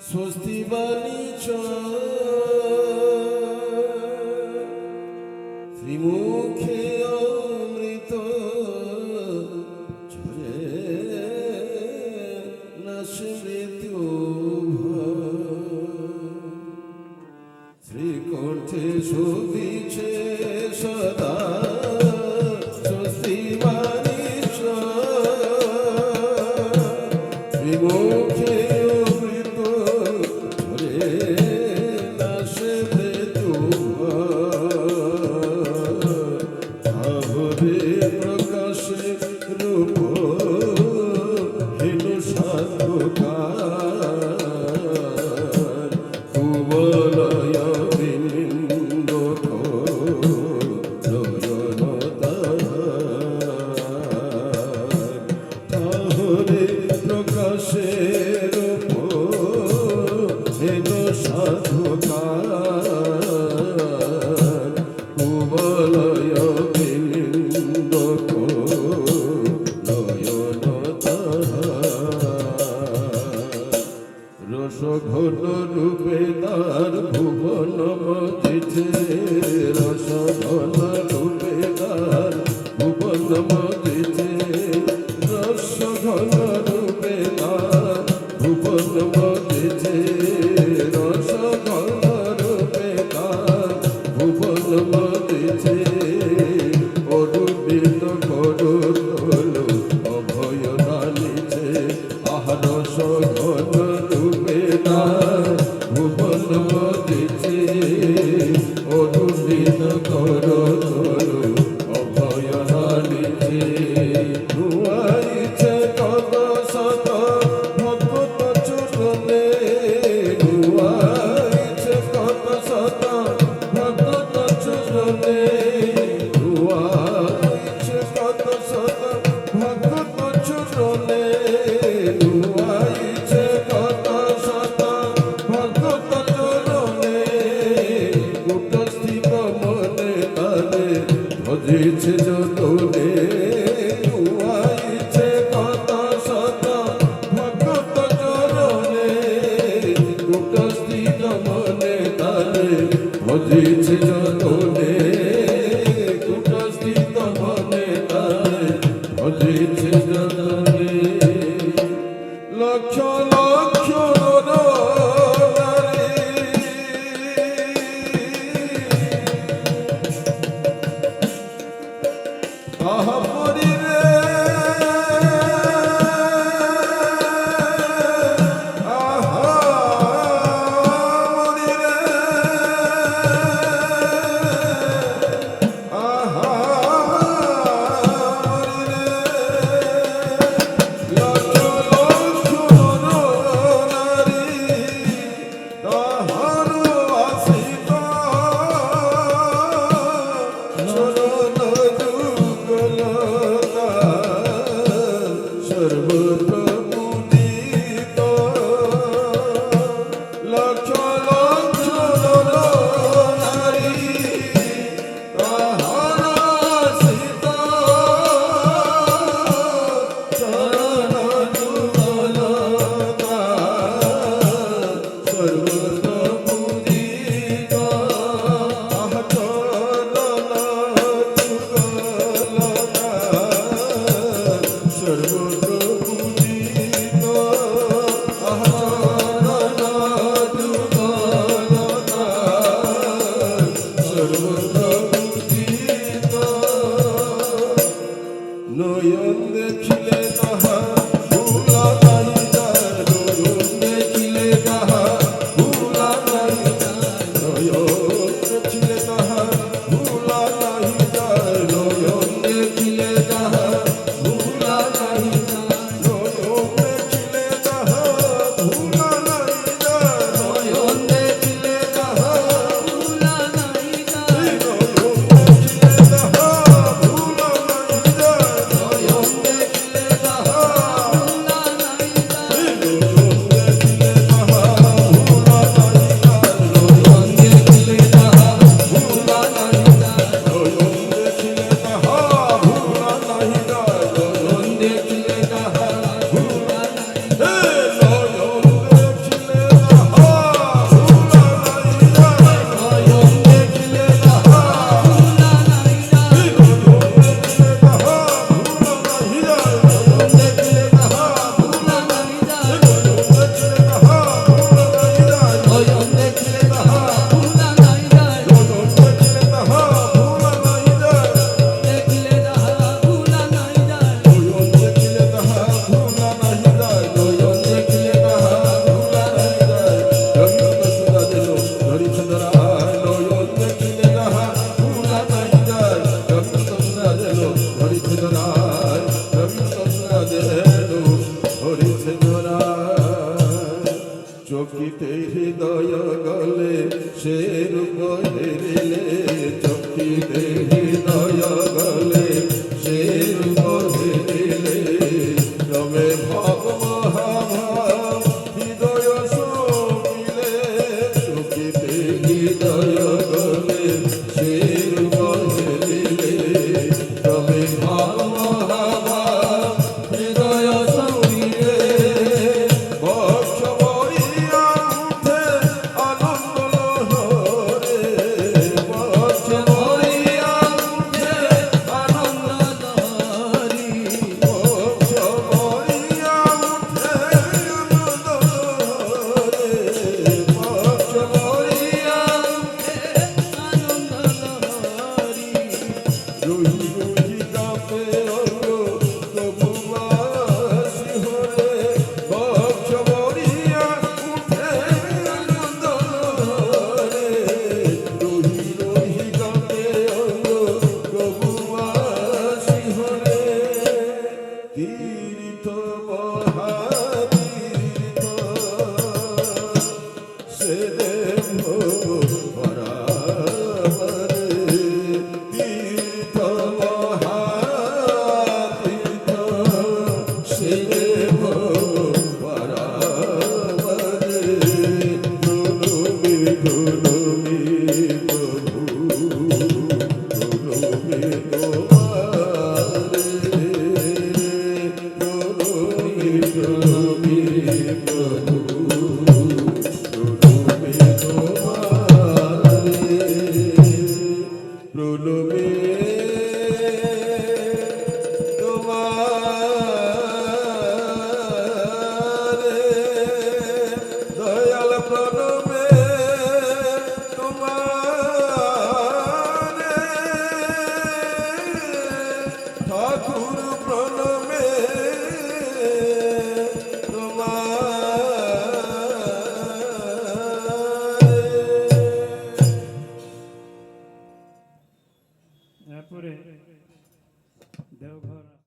স্বস্তি বাণীচ শ্রীমুখে অমৃত ঝরে নাশে মৃত্যু শ্রীকণ্ঠে শোভিছে সদা স্বস্তি বাণীচ শ্রীমুখে রসঘন রূপে তার ভুবন মজিছে রসঘন রূপে তার ভুবন মজিছে রসঘন রূপে তার ভুবন মজিছে রসঘন রূপে তার ভুবন মজিছে অরুদিত করুণ হলো অভয় দানিছে আহার রসঘন ভুবন মজিছে অরুদিত করো অভয় দানিছে ধুয়াইছে কত শত ভক্ত চরণে চকিতে হৃদয় গলে সে রূপ হেরিলে চকিতে হৃদয় গলে সে রূপ হেরিলে রবে ভাব মহাভাব হৃদয় সমিলে চকিতে হৃদয় গলে সে রূপ হেরিলে রবে ভাব মহাভাব হৃদয় সমিলে বক্ষ ভরিয়া উঠে আনন্দ লহরে বক্ষ ভরিয়া উঠে আনন্দ লহরি বক্ষ ভরিয়া উঠে আনন্দ লহরে বক্ষ ভরিয়া উঠে আনন্দ লহরি রহি রহি কাঁপে অঙ্গ তবু বাসি হরে বক্ষ ভরিয়া উঠে আনন্দ লহরে রহি রহি কাঁপে অঙ্গ তবু বাসি হরে তীর্থ মহাতীর্থ সে